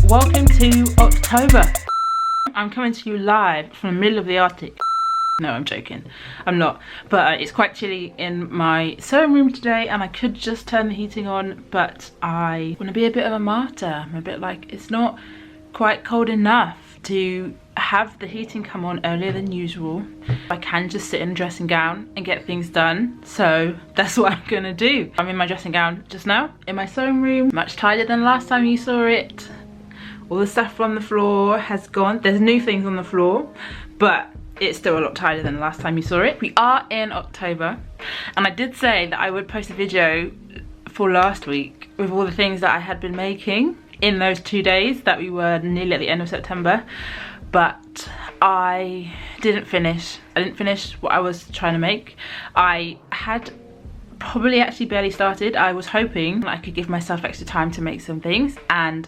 Welcome to October. I'm coming to you live from the middle of the Arctic. No, I'm joking. I'm not. But it's quite chilly in my sewing room today and I could just turn the heating on, but I want to be a bit of a martyr. I'm a bit like, it's not quite cold enough to have the heating come on earlier than usual. I can just sit in a dressing gown and get things done, so that's what I'm gonna do. I'm in my dressing gown just now in my sewing room, much tidier than last time you saw it. All the stuff on the floor has gone. There's new things on the floor, but it's still a lot tidier than the last time you saw it. We are in October, and I did say that I would post a video for last week with all the things that I had been making in those 2 days that we were nearly at the end of September, but I didn't finish. I didn't finish what I was trying to make. I had probably actually barely started. I was hoping I could give myself extra time to make some things, and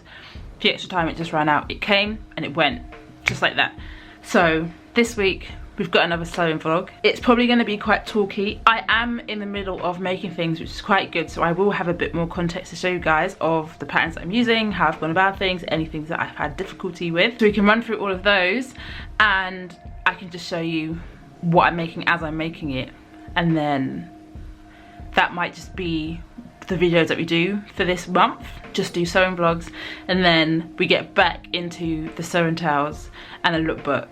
the extra time, it just ran out. It came and it went, just like that. So this week we've got another sewing vlog. It's probably going to be quite talky. I am in the middle of making things, which is quite good, so I will have a bit more context to show you guys of the patterns that I'm using, how I've gone about things, any things that I've had difficulty with. So we can run through all of those and I can just show you what I'm making as I'm making it, and then that might just be the videos that we do for this month. Just do sewing vlogs, and then we get back into the sew and tells and a lookbook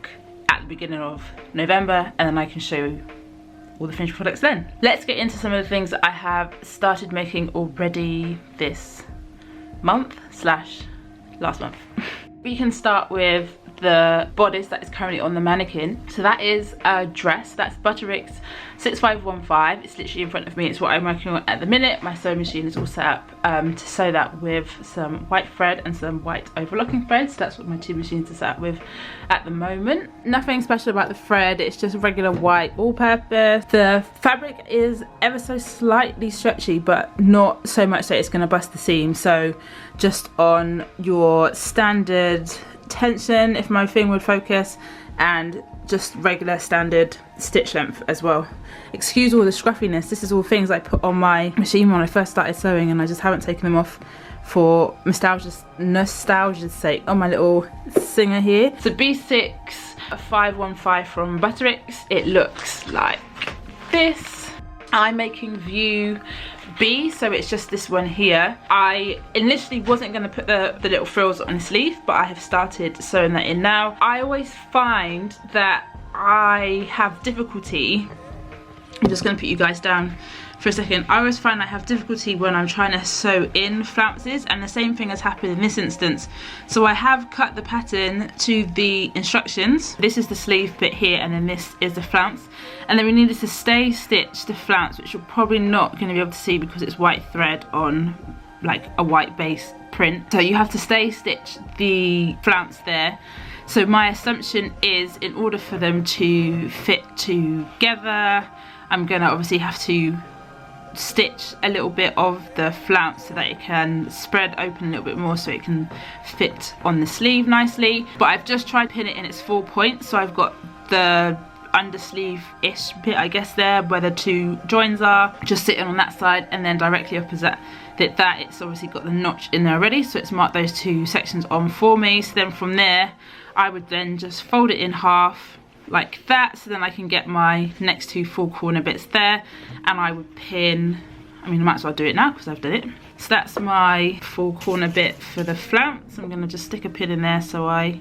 at the beginning of November, and then I can show you all the finished products then. Let's get into some of the things that I have started making already this month slash last month. We can start with the bodice that is currently on the mannequin. So that is a dress, that's Butterick's 6515. It's literally in front of me. It's what I'm working on at the minute. My sewing machine is all set up to sew that with some white thread and some white overlocking thread. So that's what my two machines are set up with at the moment. Nothing special about the thread, it's just regular white all-purpose. The fabric is ever so slightly stretchy, but not so much that it's going to bust the seam. So just on your standard tension, if my thing would focus, and just regular standard stitch length as well. Excuse all the scruffiness, this is all things I put on my machine when I first started sewing, and I just haven't taken them off for nostalgia's sake. On my little singer here. It's a B6 515 from Butterick's. It looks like this. I'm making view B, so it's just this one here. I initially wasn't going to put the little frills on the sleeve, but I have started sewing that in now. I always find that I have difficulty, I'm just going to put you guys down for a second. I always find I have difficulty when I'm trying to sew in flounces, and the same thing has happened in this instance. So I have cut the pattern to the instructions. This is the sleeve bit here, and then this is the flounce. And then we needed to stay stitch the flounce, which you're probably not going to be able to see because it's white thread on like a white base print. So you have to stay stitch the flounce there. So my assumption is, in order for them to fit together, I'm going to obviously have to stitch a little bit of the flounce so that it can spread open a little bit more so it can fit on the sleeve nicely. But I've just tried to pin it in its 4 points, so I've got the undersleeve-ish bit, I guess, there where the two joins are, just sitting on that side, and then directly opposite that it's obviously got the notch in there already, so it's marked those two sections on for me. So then from there I would then just fold it in half like that, so then I can get my next two full corner bits there, and I would pin, I mean I might as well do it now because I've done it. So that's my full corner bit for the flounce. I'm going to just stick a pin in there so I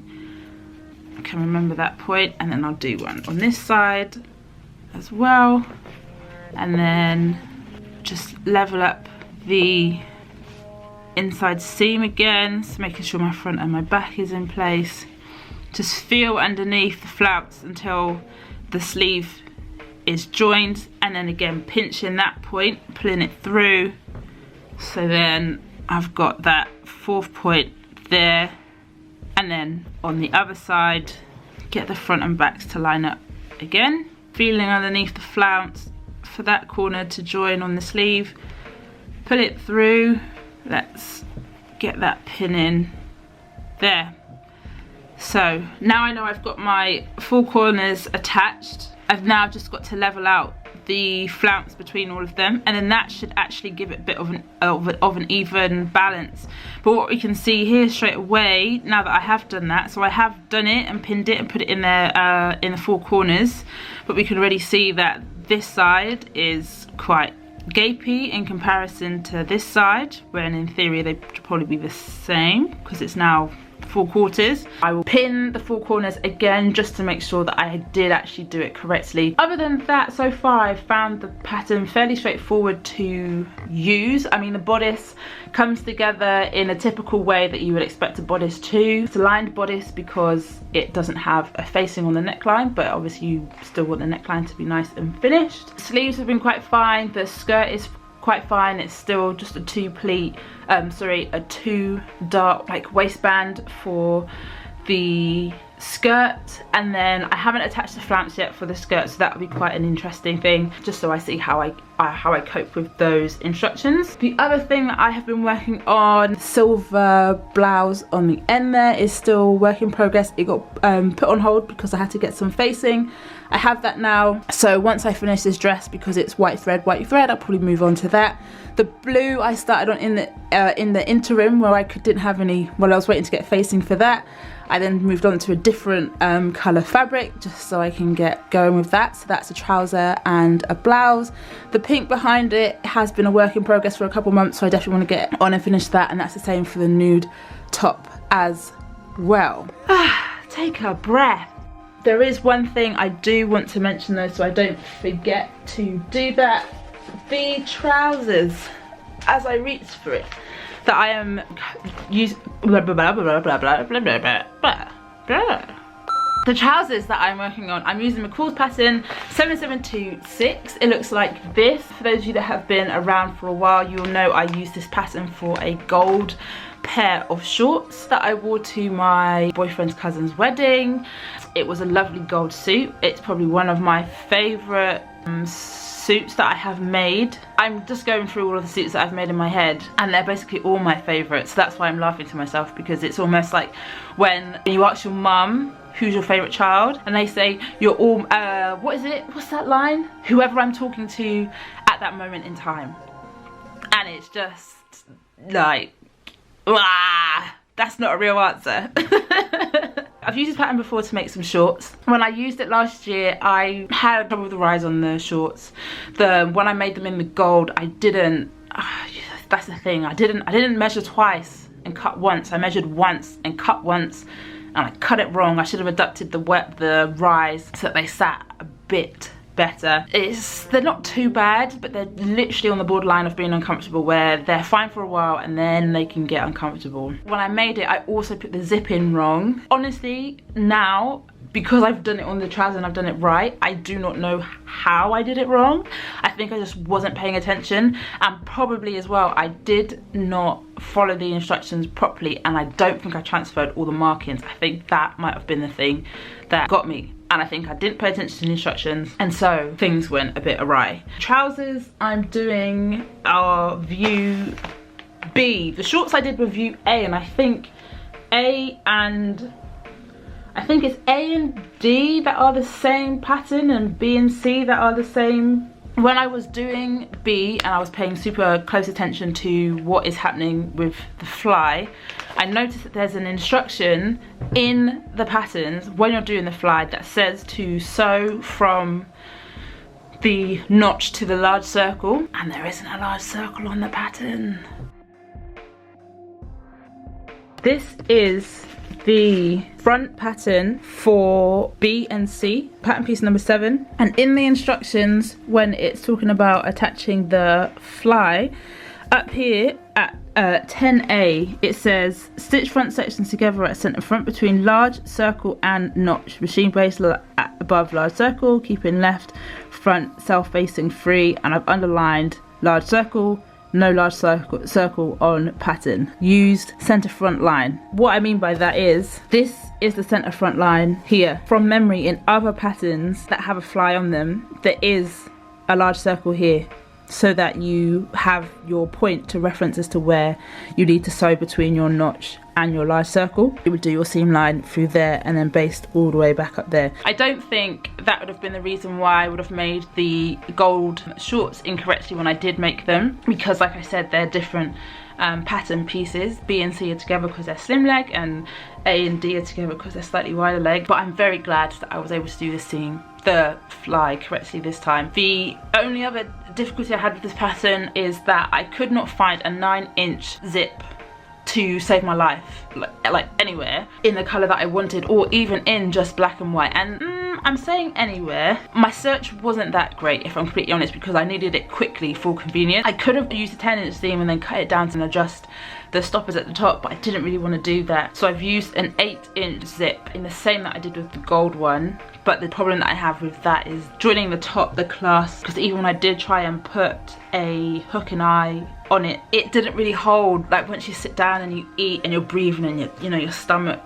can remember that point, and then I'll do one on this side as well, and then just level up the inside seam again, so making sure my front and my back is in place. Just feel underneath the flounce until the sleeve is joined, and then again pinching that point, pulling it through, so then I've got that 4th point there. And then on the other side, get the front and backs to line up again. Feeling underneath the flounce for that corner to join on the sleeve. Pull it through. Let's get that pin in there. So now I know I've got my 4 corners attached. I've now just got to level out the flounce between all of them, and then that should actually give it a bit of an even balance. But what we can see here straight away, now that I have done that, so I have done it and pinned it and put it in there in the four corners, but we can already see that this side is quite gapey in comparison to this side, when in theory they should probably be the same because it's now 4/4. I will pin the four corners again just to make sure that I did actually do it correctly. Other than that, so far I've found the pattern fairly straightforward to use. I mean, the bodice comes together in a typical way that you would expect a bodice to. It's a lined bodice because it doesn't have a facing on the neckline, but obviously you still want the neckline to be nice and finished. Sleeves have been quite fine. The skirt is quite fine. It's still just a a two dart like waistband for the skirt, and then I haven't attached the flounce yet for the skirt, so that would be quite an interesting thing, just so I see how I cope with those instructions. The other thing that I have been working on, silver blouse on the end there, is still work in progress. It got put on hold because I had to get some facing. I have that now, so once I finish this dress, because it's white thread, I'll probably move on to that. The blue I started on in the interim where I didn't have any, while I was waiting to get facing for that. I then moved on to a different colour fabric just so I can get going with that. So that's a trouser and a blouse. The pink behind it has been a work in progress for a couple months, so I definitely want to get on and finish that, and that's the same for the nude top as well. Take a breath. There is one thing I do want to mention though, so I don't forget to do that. The trousers, as I reach for it, that I am using, the trousers that I'm working on, I'm using McCall's pattern 7726. It looks like this. For those of you that have been around for a while, you'll know I used this pattern for a gold pair of shorts that I wore to my boyfriend's cousin's wedding. It was a lovely gold suit. It's probably one of my favourite suits that I have made. I'm just going through all of the suits that I've made in my head, and they're basically all my favourites. That's why I'm laughing to myself, because it's almost like when you ask your mum who's your favourite child and they say you're all what's that line, whoever I'm talking to at that moment in time, and it's just like, that's not a real answer. I've used this pattern before to make some shorts. When I used it last year, I had trouble with the rise on the shorts. When I made them in the gold, I didn't, that's the thing, I didn't measure twice and cut once. I measured once and cut once, and I cut it wrong. I should have adapted the rise so that they sat a bit better. They're not too bad, but they're literally on the borderline of being uncomfortable, where they're fine for a while and then they can get uncomfortable. When I made it, I also put the zip in wrong. Honestly, now, because I've done it on the trouser and I've done it right, I do not know how I did it wrong. I think I just wasn't paying attention, and probably as well I did not follow the instructions properly, and I don't think I transferred all the markings. I think that might have been the thing that got me, and I think I didn't pay attention to the instructions, and so things went a bit awry. Trousers I'm doing are view B. The shorts I did were view A, and I think it's A and D that are the same pattern, and B and C that are the same. When I was doing B and I was paying super close attention to what is happening with the fly, I noticed that there's an instruction in the patterns when you're doing the fly that says to sew from the notch to the large circle, and there isn't a large circle on the pattern. This is the front pattern for B and C, pattern piece number 7, and in the instructions when it's talking about attaching the fly, up here at 10A it says stitch front sections together at centre front between large circle and notch, machine base above large circle, keeping left front self-facing free, and I've underlined large circle, no large circle on pattern, used center front line. What I mean by that is, this is the center front line here. From memory, in other patterns that have a fly on them, there is a large circle here, so that you have your point to reference as to where you need to sew between your notch and your large circle. You would do your seam line through there and then baste all the way back up there. I don't think that would have been the reason why I would have made the gold shorts incorrectly when I did make them, because like I said, they're different pattern pieces. B and C are together because they're slim leg, and A and D are together because they're slightly wider leg. But I'm very glad that I was able to do the fly correctly this time. The only other difficulty I had with this pattern is that I could not find a 9-inch zip to save my life, like anywhere in the colour that I wanted, or even in just black and white. And I'm saying anywhere, my search wasn't that great, if I'm completely honest, because I needed it quickly for convenience. I could have used a 10-inch seam and then cut it down to adjust the stoppers at the top, but I didn't really want to do that. So I've used an 8-inch zip in the same that I did with the gold one. But the problem that I have with that is joining the top, the clasp, because even when I did try and put a hook and eye on it, it didn't really hold. Like once you sit down and you eat and you're breathing and your stomach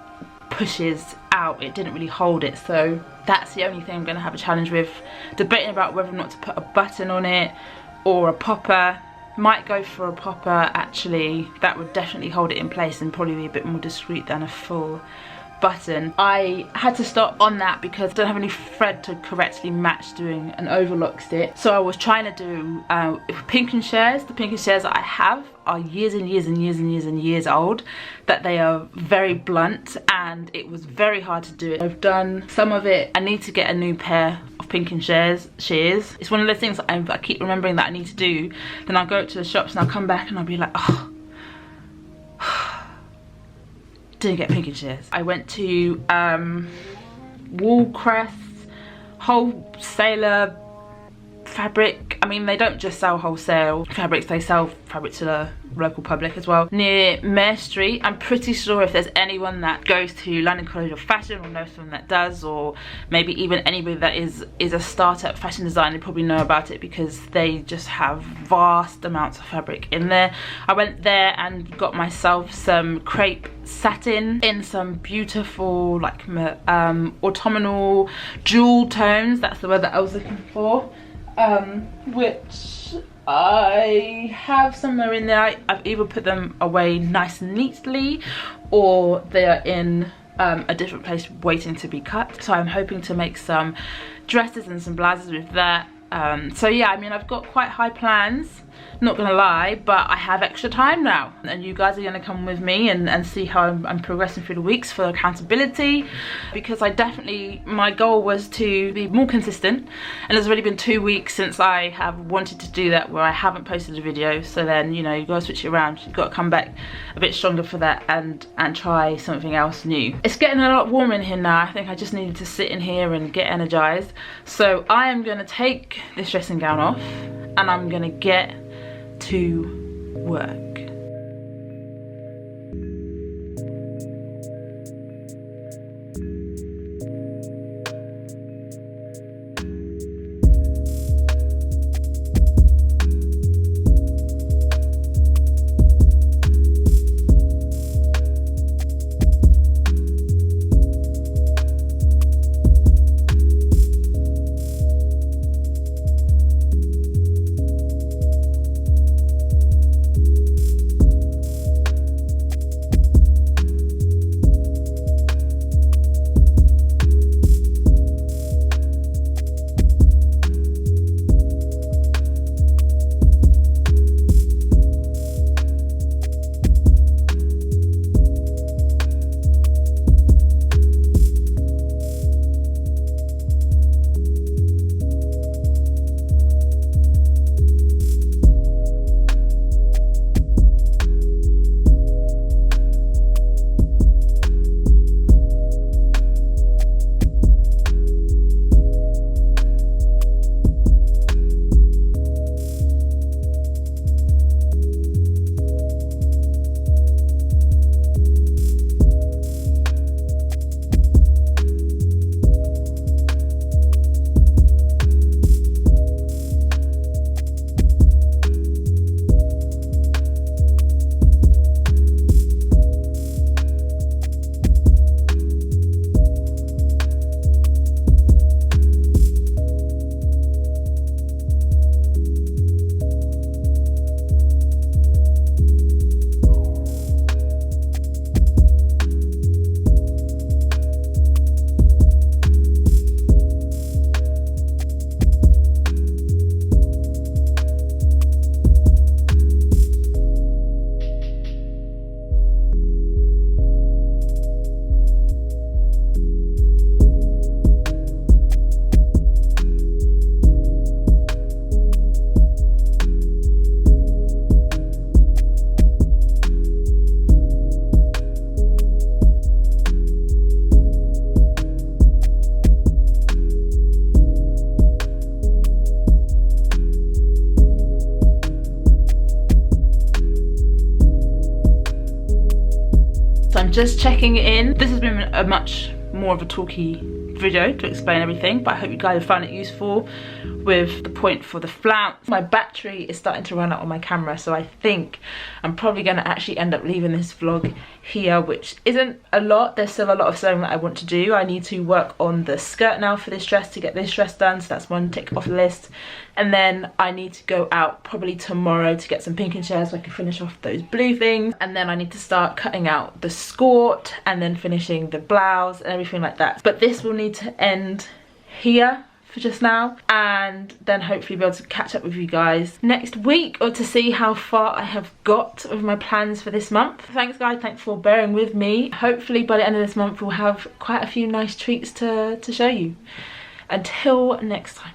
pushes out, it didn't really hold it. So that's the only thing I'm going to have a challenge with. Debating about whether or not to put a button on it or a popper. Might go for a popper actually. That would definitely hold it in place and probably be a bit more discreet than a full button. I had to stop on that because I don't have any thread to correctly match doing an overlock stitch. So I was trying to do pink and shares. The pink and shares that I have are years and years and years and years and years old, that they are very blunt and it was very hard to do it. I've done some of it. I need to get a new pair of pink and shears. It's one of those things that I keep remembering that I need to do. Then I'll go to the shops and I'll come back and I'll be like, oh, didn't get pink and shears. I went to Woolcrest wholesaler fabric. I mean, they don't just sell wholesale fabrics, they sell fabric to the local public as well, near Mare Street. I'm pretty sure if there's anyone that goes to London College of Fashion or knows someone that does, or maybe even anybody that is a startup fashion designer, they probably know about it because they just have vast amounts of fabric in there. I went there and got myself some crepe satin in some beautiful like autumnal jewel tones. That's the word that I was looking for. Which I have somewhere in there. I've either put them away nice and neatly, or they are in a different place waiting to be cut. So I'm hoping to make some dresses and some blouses with that. So yeah, I mean, I've got quite high plans, not gonna lie, but I have extra time now, and you guys are gonna come with me and see how I'm progressing through the weeks for accountability, because my goal was to be more consistent, and it's already been 2 weeks since I have wanted to do that where I haven't posted a video. So then, you know, you gotta switch it around. You've got to come back a bit stronger for that and try something else new. It's getting a lot warmer in here now. I think I just needed to sit in here and get energized. So I am gonna take this dressing gown off and I'm gonna get to work. just checking in. This has been a much more of a talky video to explain everything, but I hope you guys found it useful with the point for the flounce. My battery is starting to run out on my camera, so I think I'm probably going to actually end up leaving this vlog here, which isn't a lot. There's still a lot of sewing that I want to do. I need to work on the skirt now for this dress to get this dress done, so that's one tick off the list. And then I need to go out probably tomorrow to get some pink and share so I can finish off those blue things. And then I need to start cutting out the skirt and then finishing the blouse and everything like that. But this will need to end here for just now, and then hopefully be able to catch up with you guys next week, or to see how far I have got with my plans for this month. Thanks guys, thanks for bearing with me. Hopefully by the end of this month we'll have quite a few nice treats to show you. Until next time.